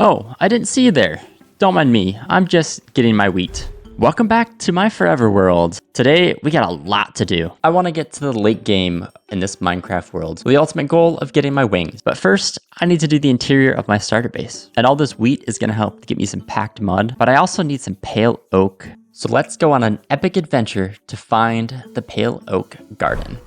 Oh, I didn't see you there. Don't mind me, I'm just getting my wheat. Welcome back to my forever world. Today, we got a lot to do. I want to get to the late game in this Minecraft world with the ultimate goal of getting my wings. But first, I need to do the interior of my starter base. And all this wheat is going to help get me some packed mud, but I also need some pale oak. So let's go on an epic adventure to find the pale oak garden.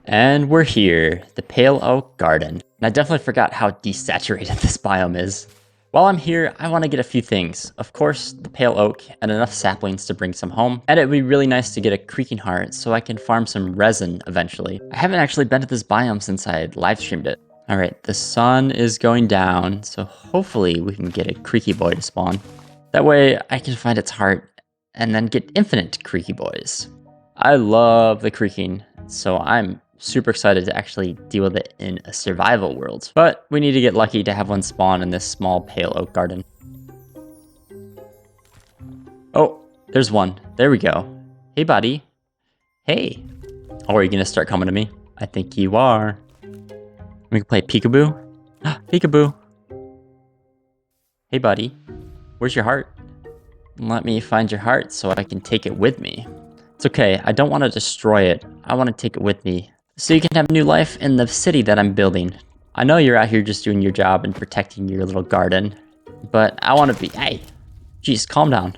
And we're here, the Pale Oak Garden. And I definitely forgot how desaturated this biome is. While I'm here, I want to get a few things. Of course, the Pale Oak and enough saplings to bring some home. And it would be really nice to get a creaking heart so I can farm some resin eventually. I haven't actually been to this biome since I live streamed it. Alright, the sun is going down, so hopefully we can get a creaky boy to spawn. That way I can find its heart and then get infinite creaky boys. I love the creaking, so I'm super excited to actually deal with it in a survival world. But we need to get lucky to have one spawn in this small pale oak garden. Oh, there's one. There we go. Hey, buddy. Hey. Oh, are you gonna start coming to me? I think you are. We can play peekaboo. Peekaboo. Hey, buddy. Where's your heart? Let me find your heart so I can take it with me. It's okay. I don't want to destroy it. I want to take it with me, so you can have new life in the city that I'm building. I know you're out here just doing your job and protecting your little garden, but I want to be... Hey, jeez, calm down.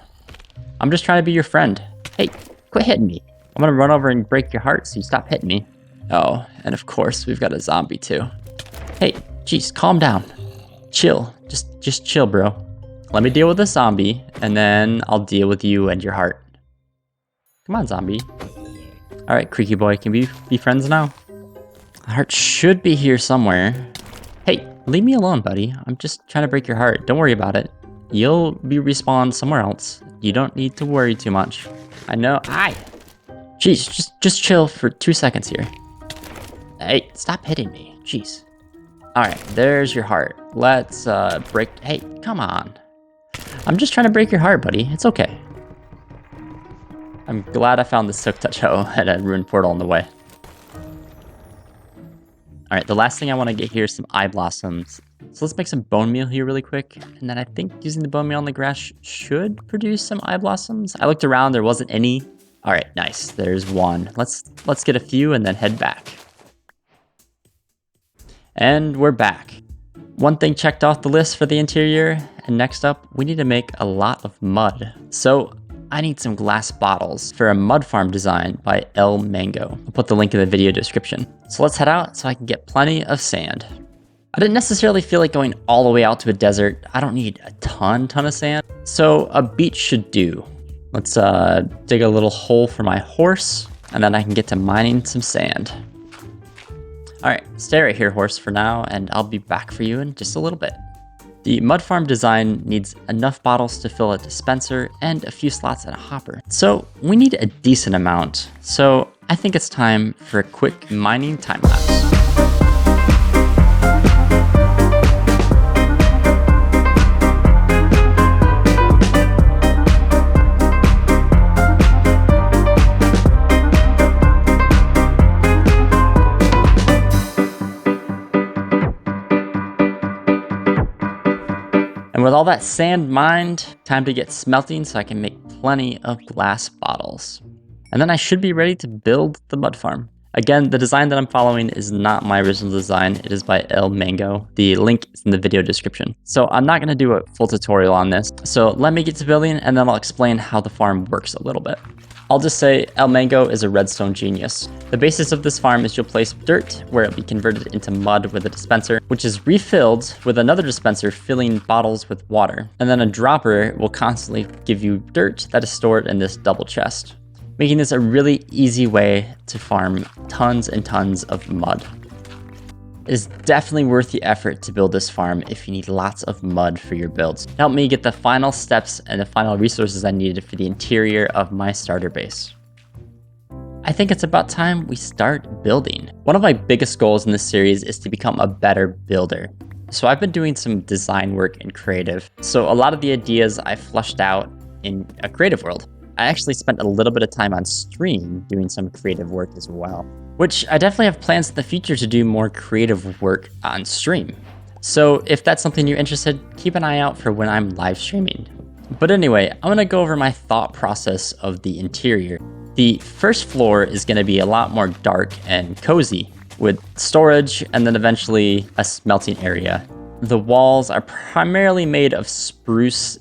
I'm just trying to be your friend. Hey, quit hitting me. I'm gonna run over and break your heart so you stop hitting me. Oh, and of course, we've got a zombie too. Hey, jeez, calm down. Chill, just chill, bro. Let me deal with this zombie, and then I'll deal with you and your heart. Come on, zombie. Alright, creaky boy, can we be friends now? The heart should be here somewhere. Hey, leave me alone, buddy. I'm just trying to break your heart. Don't worry about it. You'll be respawned somewhere else. You don't need to worry too much. I know. Aye. Jeez, just chill for 2 seconds here. Hey, stop hitting me. Jeez. Alright, there's your heart. Let's break... Hey, come on. I'm just trying to break your heart, buddy. It's okay. I'm glad I found the Silk Touch Hoe at a ruined portal on the way. Alright, the last thing I want to get here is some eye blossoms. So let's make some bone meal here really quick. And then I think using the bone meal on the grass should produce some eye blossoms. I looked around, there wasn't any. Alright, nice. There's one. Let's get a few and then head back. And we're back. One thing checked off the list for the interior. And next up, we need to make a lot of mud. So I need some glass bottles for a mud farm design by El Mango. I'll put the link in the video description. So let's head out so I can get plenty of sand. I didn't necessarily feel like going all the way out to a desert. I don't need a ton of sand. So a beach should do. Let's dig a little hole for my horse, and then I can get to mining some sand. All right, stay right here, horse, for now, and I'll be back for you in just a little bit. The mud farm design needs enough bottles to fill a dispenser and a few slots and a hopper. So we need a decent amount. So I think it's time for a quick mining time lapse. And with all that sand mined, time to get smelting so I can make plenty of glass bottles. And then I should be ready to build the mud farm. Again, the design that I'm following is not my original design. It is by El Mango. The link is in the video description. So I'm not going to do a full tutorial on this. So let me get to building and then I'll explain how the farm works a little bit. I'll just say El Mango is a redstone genius. The basis of this farm is you'll place dirt where it'll be converted into mud with a dispenser, which is refilled with another dispenser filling bottles with water. And then a dropper will constantly give you dirt that is stored in this double chest, making this a really easy way to farm tons and tons of mud. It is definitely worth the effort to build this farm if you need lots of mud for your builds. It helped me get the final steps and the final resources I needed for the interior of my starter base. I think it's about time we start building. One of my biggest goals in this series is to become a better builder. So I've been doing some design work in creative. So a lot of the ideas I flushed out in a creative world. I actually spent a little bit of time on stream doing some creative work as well, which I definitely have plans in the future to do more creative work on stream. So if that's something you're interested, keep an eye out for when I'm live streaming. But anyway, I'm gonna go over my thought process of the interior. The first floor is gonna be a lot more dark and cozy with storage and then eventually a smelting area. The walls are primarily made of spruce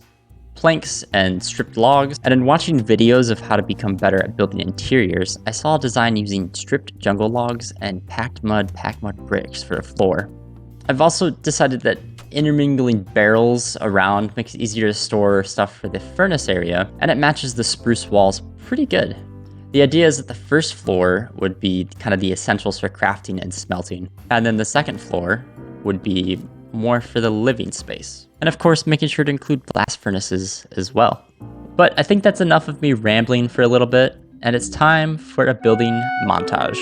planks and stripped logs, and in watching videos of how to become better at building interiors, I saw a design using stripped jungle logs and packed mud bricks for a floor. I've also decided that intermingling barrels around makes it easier to store stuff for the furnace area, and it matches the spruce walls pretty good. The idea is that the first floor would be kind of the essentials for crafting and smelting, and then the second floor would be more for the living space. And of course, making sure to include blast furnaces as well. But I think that's enough of me rambling for a little bit, and it's time for a building montage.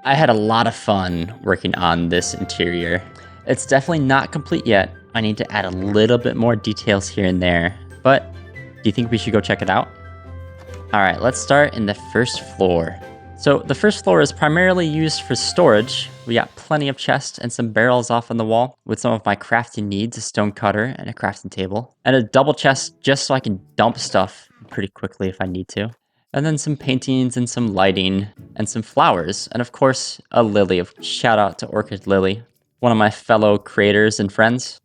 I had a lot of fun working on this interior. It's definitely not complete yet. I need to add a little bit more details here and there, but do you think we should go check it out? All right, let's start in the first floor. So the first floor is primarily used for storage. We got plenty of chests and some barrels off on the wall with some of my crafting needs, a stone cutter and a crafting table, and a double chest just so I can dump stuff pretty quickly if I need to. And then some paintings and some lighting and some flowers. And of course, a lily. Shout out to Orchid Lily, one of my fellow creators and friends.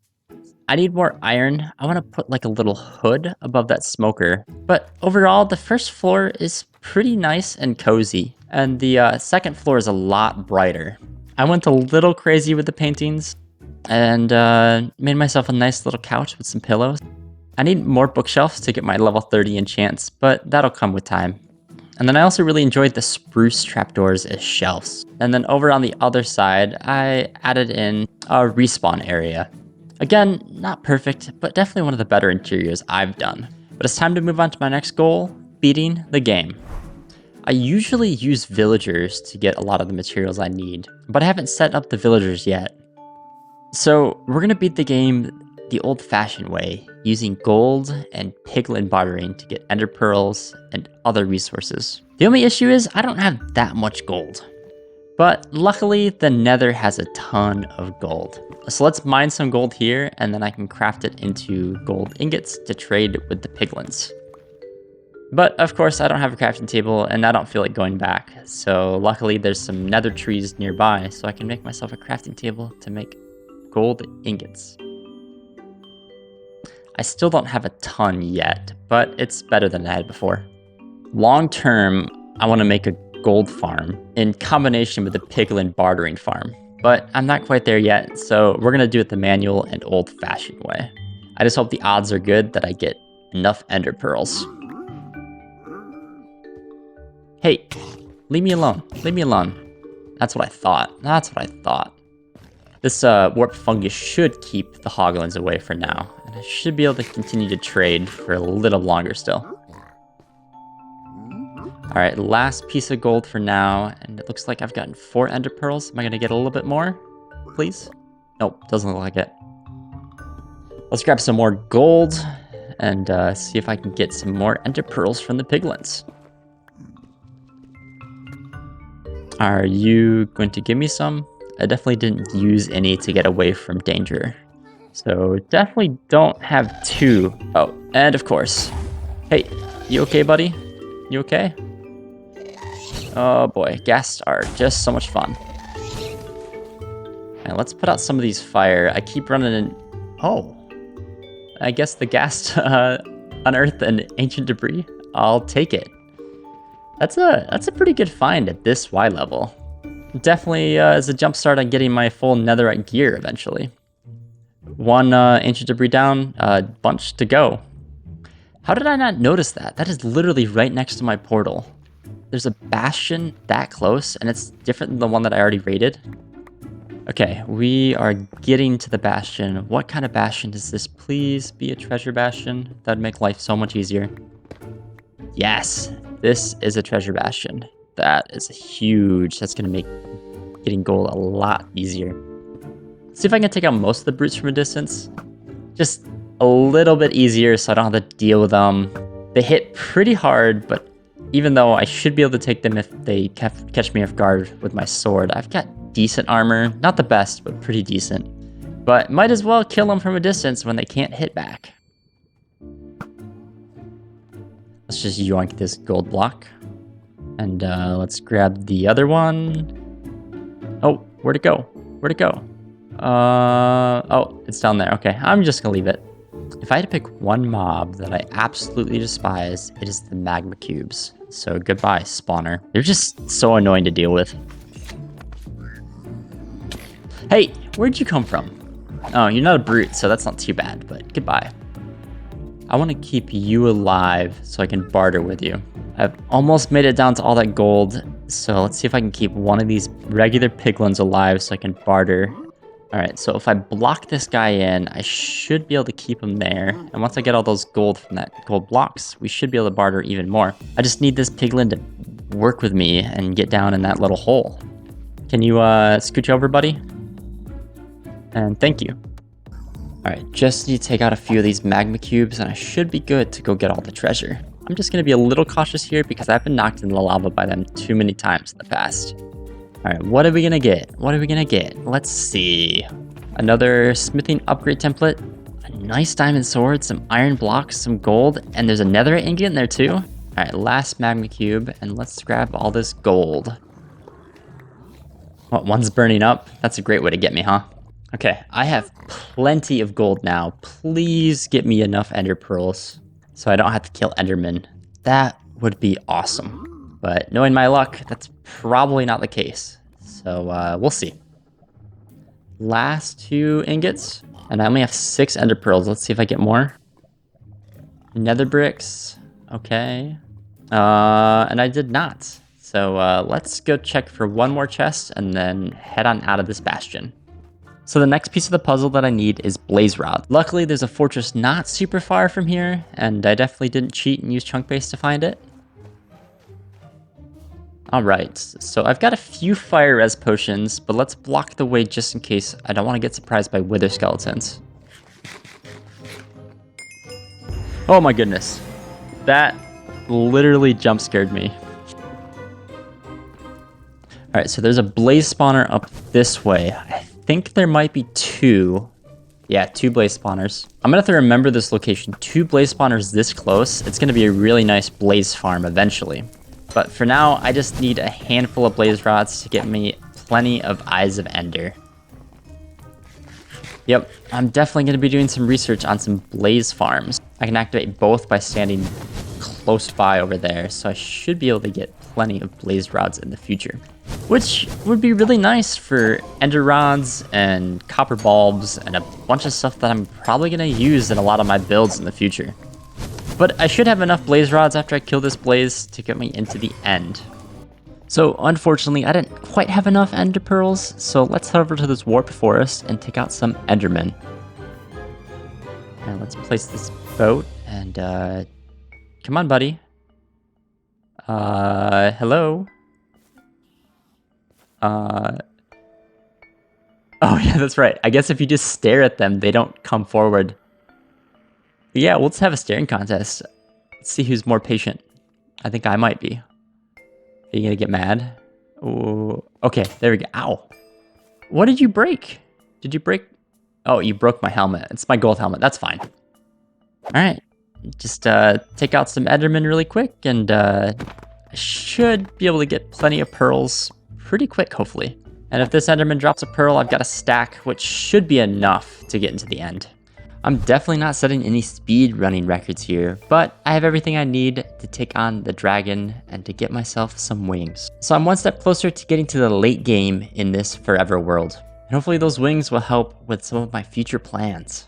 I need more iron. I want to put like a little hood above that smoker. But overall, the first floor is pretty nice and cozy. And the second floor is a lot brighter. I went a little crazy with the paintings and made myself a nice little couch with some pillows. I need more bookshelves to get my level 30 enchants, but that'll come with time. And then I also really enjoyed the spruce trapdoors as shelves. And then over on the other side, I added in a respawn area. Again, not perfect, but definitely one of the better interiors I've done. But it's time to move on to my next goal, beating the game. I usually use villagers to get a lot of the materials I need, but I haven't set up the villagers yet. So we're gonna beat the game the old-fashioned way, using gold and piglin bartering to get ender pearls and other resources. The only issue is I don't have that much gold. But luckily, the Nether has a ton of gold. So let's mine some gold here, and then I can craft it into gold ingots to trade with the piglins. But of course, I don't have a crafting table, and I don't feel like going back. So luckily, there's some nether trees nearby, so I can make myself a crafting table to make gold ingots. I still don't have a ton yet, but it's better than I had before. Long term, I want to make a gold farm in combination with a piglin bartering farm. But I'm not quite there yet, so we're going to do it the manual and old-fashioned way. I just hope the odds are good that I get enough ender pearls. Hey, leave me alone. Leave me alone. That's what I thought. That's what I thought. This warp fungus should keep the hoglins away for now. And I should be able to continue to trade for a little longer still. Alright, last piece of gold for now. And it looks like I've gotten 4 ender pearls. Am I going to get a little bit more? Please? Nope, doesn't look like it. Let's grab some more gold and see if I can get some more ender pearls from the piglins. Are you going to give me some? I definitely didn't use any to get away from danger. So definitely don't have 2. Oh, and of course. Hey, you okay, buddy? You okay? Oh boy, ghasts are just so much fun. And let's put out some of these fire. I keep running in... Oh. I guess the ghast unearthed an ancient debris. I'll take it. That's a pretty good find at this Y level. Definitely is a jump start on getting my full netherite gear eventually. 1 ancient debris down, a bunch to go. How did I not notice that? That is literally right next to my portal. There's a bastion that close, and it's different than the one that I already raided. Okay, we are getting to the bastion. What kind of bastion is this? Please be a treasure bastion. That'd make life so much easier. Yes, this is a treasure bastion. That is huge. That's going to make getting gold a lot easier. See if I can take out most of the brutes from a distance. Just a little bit easier so I don't have to deal with them. They hit pretty hard, but even though I should be able to take them if they catch me off guard with my sword, I've got decent armor. Not the best, but pretty decent. But might as well kill them from a distance when they can't hit back. Let's just yoink this gold block. And let's grab the other one. Oh, where'd it go? Where'd it go? Oh, it's down there. Okay, I'm just gonna leave it. If I had to pick one mob that I absolutely despise, it is the magma cubes. So goodbye, spawner. They're just so annoying to deal with. Hey, where'd you come from? Oh, you're not a brute, so that's not too bad, but goodbye. I want to keep you alive so I can barter with you. I've almost made it down to all that gold, so let's see if I can keep one of these regular piglins alive so I can barter. Alright, so if I block this guy in, I should be able to keep him there. And once I get all those gold from that gold blocks, we should be able to barter even more. I just need this piglin to work with me and get down in that little hole. Can you scooch over, buddy? And thank you. Alright, just need to take out a few of these magma cubes and I should be good to go get all the treasure. I'm just going to be a little cautious here because I've been knocked in the lava by them too many times in the past. Alright, what are we going to get? What are we going to get? Let's see. Another smithing upgrade template. A nice diamond sword, some iron blocks, some gold, and there's a netherite ingot in there too. Alright, last magma cube, and let's grab all this gold. What, one's burning up? That's a great way to get me, huh? Okay, I have plenty of gold now. Please get me enough ender pearls so I don't have to kill endermen. That would be awesome. But knowing my luck, that's probably not the case. So we'll see. Last 2 ingots, and I only have 6 ender pearls. Let's see if I get more. Nether bricks, okay. And I did not. So let's go check for one more chest and then head on out of this bastion. So the next piece of the puzzle that I need is blaze rod. Luckily, there's a fortress not super far from here, and I definitely didn't cheat and use chunk base to find it. Alright, so I've got a few fire res potions, but let's block the way just in case I don't want to get surprised by wither skeletons. Oh my goodness. That literally jump scared me. Alright, so there's a blaze spawner up this way. I think there might be 2. Yeah, 2 blaze spawners. I'm gonna have to remember this location. 2 blaze spawners this close. It's gonna be a really nice blaze farm eventually. But for now, I just need a handful of blaze rods to get me plenty of Eyes of Ender. Yep, I'm definitely gonna be doing some research on some blaze farms. I can activate both by standing close by over there, so I should be able to get plenty of blaze rods in the future. Which would be really nice for ender rods and copper bulbs and a bunch of stuff that I'm probably going to use in a lot of my builds in the future. But I should have enough blaze rods after I kill this blaze to get me into the end. So unfortunately, I didn't quite have enough ender pearls, so let's head over to this warped forest and take out some endermen. Now let's place this boat and come on, buddy. Hello? Oh yeah, that's right. I guess if you just stare at them, they don't come forward. But yeah, we'll just have a staring contest. Let's see who's more patient. I think I might be. Are you gonna get mad? Oh, okay, there we go. Ow. What did you break? Did you break? Oh, you broke my helmet. It's my gold helmet. That's fine. All right. Just take out some endermen really quick, and I should be able to get plenty of pearls pretty quick, hopefully. And if this enderman drops a pearl, I've got a stack, which should be enough to get into the end. I'm definitely not setting any speed running records here, but I have everything I need to take on the dragon and to get myself some wings. So I'm one step closer to getting to the late game in this forever world. And hopefully those wings will help with some of my future plans.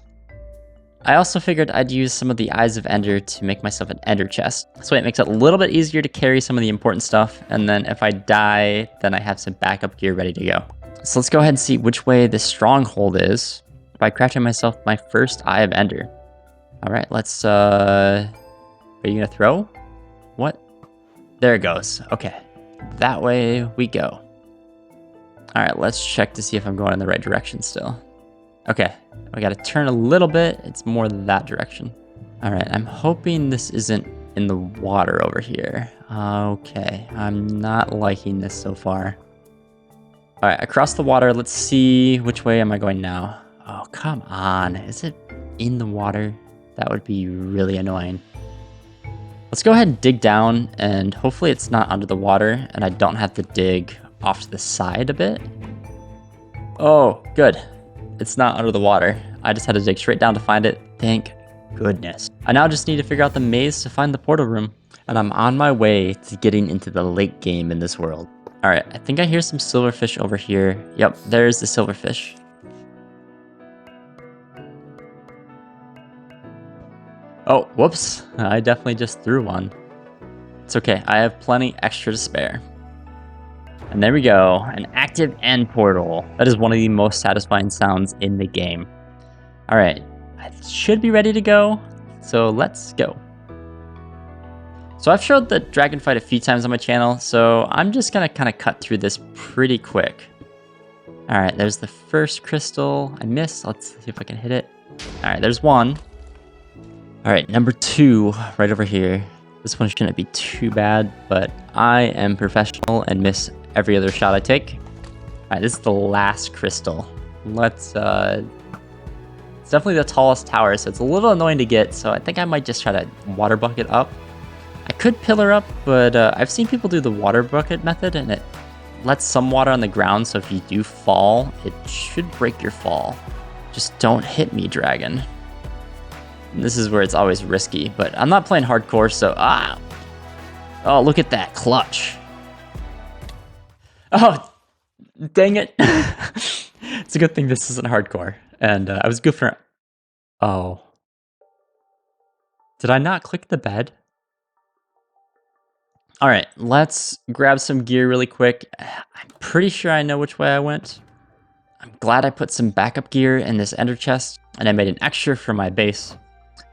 I also figured I'd use some of the Eyes of Ender to make myself an ender chest. This way it makes it a little bit easier to carry some of the important stuff, and then if I die, then I have some backup gear ready to go. So let's go ahead and see which way the stronghold is by crafting myself my first Eye of Ender. All right, let's, are you gonna throw? What? There it goes. Okay, that way we go. All right, let's check to see if I'm going in the right direction still. Okay, I gotta turn a little bit. It's more that direction. All right, I'm hoping this isn't in the water over here. Okay, I'm not liking this so far. All right, across the water, let's see which way am I going now. Oh, come on, is it in the water? That would be really annoying. Let's go ahead and dig down, and hopefully it's not under the water, and I don't have to dig off to the side a bit. Oh, good. It's not under the water. I just had to dig straight down to find it. Thank goodness. I now just need to figure out the maze to find the portal room. And I'm on my way to getting into the late game in this world. Alright, I think I hear some silverfish over here. Yep, there's the silverfish. Oh, whoops. I definitely just threw one. It's okay, I have plenty extra to spare. And there we go, an active end portal. That is one of the most satisfying sounds in the game. All right, I should be ready to go, so let's go. So I've showed the dragon fight a few times on my channel, so I'm just gonna kind of cut through this pretty quick. All right, there's the first crystal. I missed, let's see if I can hit it. All right, there's one. All right, number 2, right over here. This one shouldn't be too bad, but I am professional and miss every other shot I take. All right, this is the last crystal. Let's, it's definitely the tallest tower, so it's a little annoying to get, so I think I might just try to water bucket up. I could pillar up, but I've seen people do the water bucket method, and it lets some water on the ground, so if you do fall, it should break your fall. Just don't hit me, dragon. And this is where it's always risky, but I'm not playing hardcore, so oh, look at that clutch. Oh, dang it. It's a good thing this isn't hardcore. And I was good for... Oh. Did I not click the bed? All right, let's grab some gear really quick. I'm pretty sure I know which way I went. I'm glad I put some backup gear in this ender chest, and I made an extra for my base.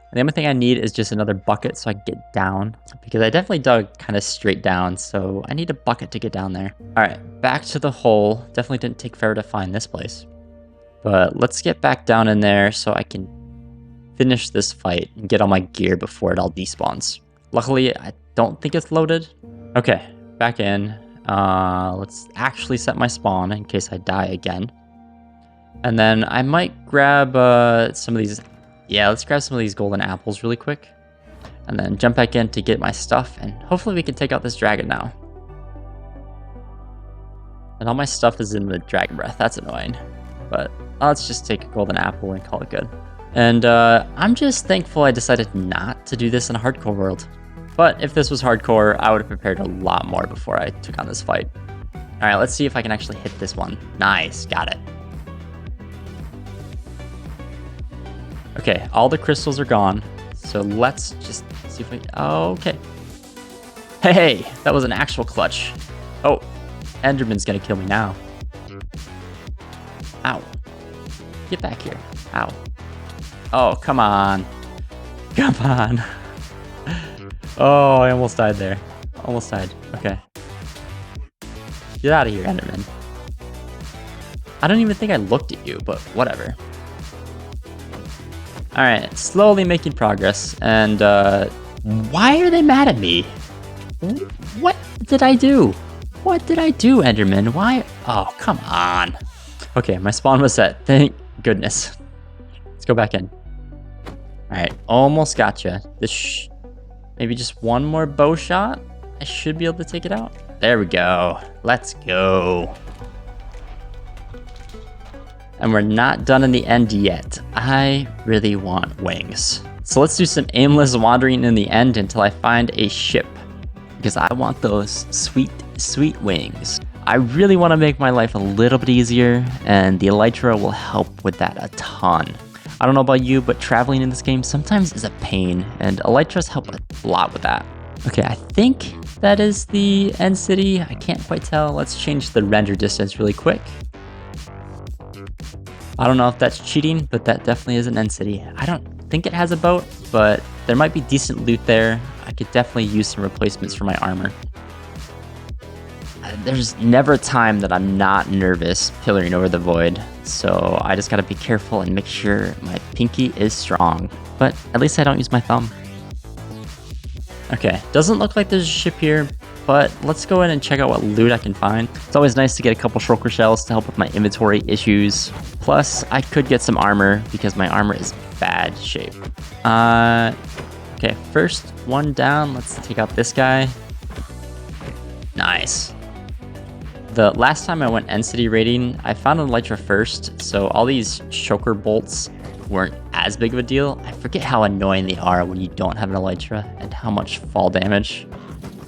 And the only thing I need is just another bucket so I can get down, because I definitely dug kind of straight down, so I need a bucket to get down there. All right, back to the hole. Definitely didn't take forever to find this place. But let's get back down in there so I can finish this fight and get all my gear before it all despawns. Luckily, I don't think it's loaded. Okay, back in. Let's actually set my spawn in case I die again. And then I might grab some of these... Yeah, let's grab some of these golden apples really quick. And then jump back in to get my stuff. And hopefully we can take out this dragon now. And all my stuff is in the dragon breath. That's annoying. But let's just take a golden apple and call it good. And I'm just thankful I decided not to do this in a hardcore world. But if this was hardcore, I would have prepared a lot more before I took on this fight. All right, let's see if I can actually hit this one. Nice, got it. Okay, all the crystals are gone. So let's just see if we, oh, okay. Hey, that was an actual clutch. Oh, Enderman's gonna kill me now. Ow. Get back here. Ow. Oh, come on. Come on. Oh, I almost died there. Almost died. Okay. Get out of here, Enderman. I don't even think I looked at you, but whatever. Alright, slowly making progress. And, why are they mad at me? What did I do? What did I do, Enderman? Why? Oh, come on. Okay, my spawn was set. Thank goodness. Let's go back in. Alright, almost gotcha. This maybe just one more bow shot. I should be able to take it out. There we go. Let's go. And we're not done in the end yet. I really want wings. So let's do some aimless wandering in the end until I find a ship. Because I want those sweet, sweet wings. I really want to make my life a little bit easier, and the elytra will help with that a ton. I don't know about you, but traveling in this game sometimes is a pain, and elytras help a lot with that. Okay, I think that is the end city. I can't quite tell. Let's change the render distance really quick. I don't know if that's cheating, but that definitely is an end city. I don't think it has a boat, but there might be decent loot there. I could definitely use some replacements for my armor. There's never a time that I'm not nervous pillaring over the void, so I just gotta be careful and make sure my pinky is strong. But at least I don't use my thumb. Okay, doesn't look like there's a ship here, but let's go in and check out what loot I can find. It's always nice to get a couple shulker shells to help with my inventory issues. Plus, I could get some armor because my armor is bad shape. Okay, first one down. Let's take out this guy. Nice. The last time I went end city raiding, I found an elytra first, so all these choker bolts weren't as big of a deal. I forget how annoying they are when you don't have an elytra and how much fall damage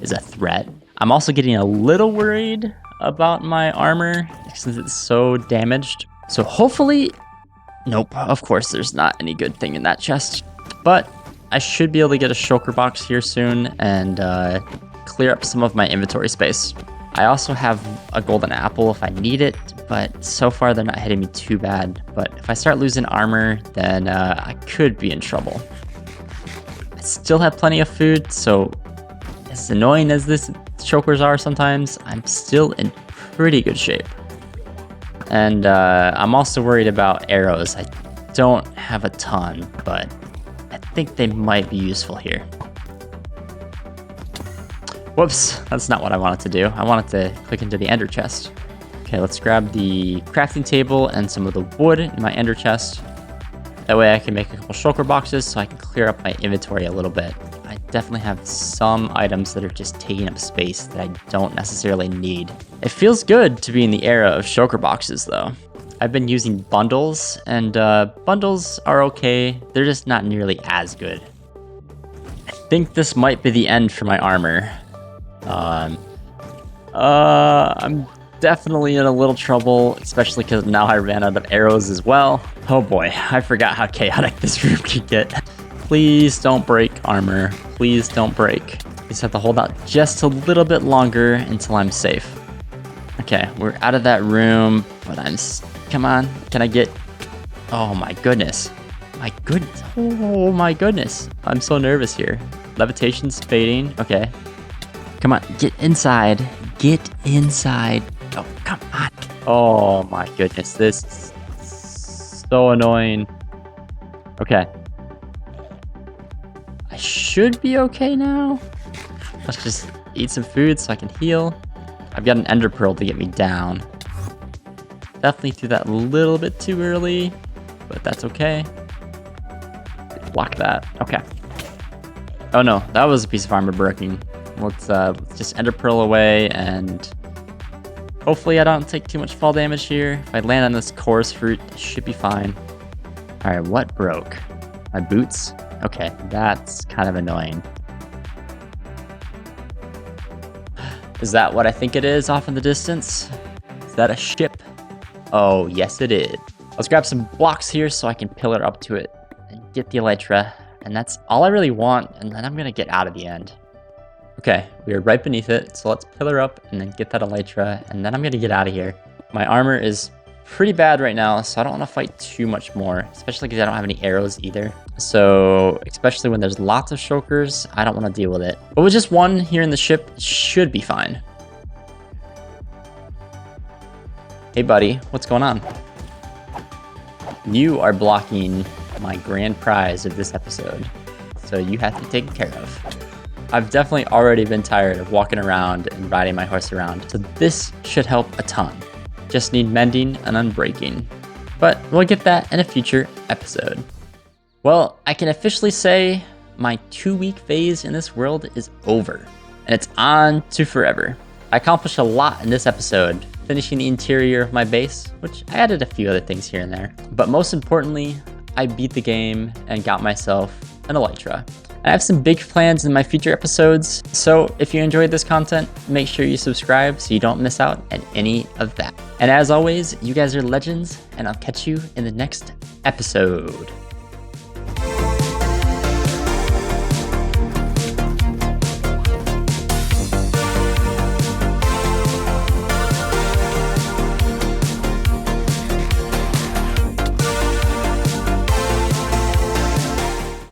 is a threat. I'm also getting a little worried about my armor since it's so damaged. So hopefully, nope, of course there's not any good thing in that chest, but I should be able to get a shulker box here soon and clear up some of my inventory space. I also have a golden apple if I need it, but so far they're not hitting me too bad. But if I start losing armor, then I could be in trouble. I still have plenty of food, so as annoying as this chokers are sometimes, I'm still in pretty good shape. And I'm also worried about arrows. I don't have a ton, but I think they might be useful here. Whoops, that's not what I wanted to do. I wanted to click into the ender chest. Okay, let's grab the crafting table and some of the wood in my ender chest. That way I can make a couple shulker boxes so I can clear up my inventory a little bit. I definitely have some items that are just taking up space that I don't necessarily need. It feels good to be in the era of shulker boxes though. I've been using bundles, and bundles are okay. They're just not nearly as good. I think this might be the end for my armor. I'm definitely in a little trouble, especially because now I ran out of arrows as well. Oh boy, I forgot how chaotic this room could get. Please don't break armor. Please don't break. Just have to hold out just a little bit longer until I'm safe. Okay, we're out of that room, but come on, can I get, oh my goodness. Oh my goodness. I'm so nervous here. Levitation's fading, okay. Come on, get inside. Get inside. Oh, come on. Oh my goodness, this is so annoying. Okay. I should be okay now. Let's just eat some food so I can heal. I've got an ender pearl to get me down. Definitely threw that a little bit too early, but that's okay. Block that. Okay. Oh no, that was a piece of armor breaking. Let's just ender pearl away, and hopefully I don't take too much fall damage here. If I land on this chorus fruit, it should be fine. All right, what broke? My boots? Okay, that's kind of annoying. Is that what I think it is off in the distance? Is that a ship? Oh, yes it is. Let's grab some blocks here so I can pillar up to it and get the elytra. And that's all I really want, and then I'm gonna get out of the end. Okay, we are right beneath it, so let's pillar up and then get that elytra, and then I'm gonna get out of here. My armor is pretty bad right now, so I don't want to fight too much more, especially because I don't have any arrows either. So, especially when there's lots of shulkers, I don't want to deal with it. But with just one here in the ship, it should be fine. Hey buddy, what's going on? You are blocking my grand prize of this episode, so you have to be taken care of. I've definitely already been tired of walking around and riding my horse around, so this should help a ton. Just need mending and unbreaking. But we'll get that in a future episode. Well, I can officially say my 2-week phase in this world is over, and it's on to forever. I accomplished a lot in this episode, finishing the interior of my base, which I added a few other things here and there. But most importantly, I beat the game and got myself an elytra. I have some big plans in my future episodes, so if you enjoyed this content, make sure you subscribe so you don't miss out on any of that. And as always, you guys are legends, and I'll catch you in the next episode.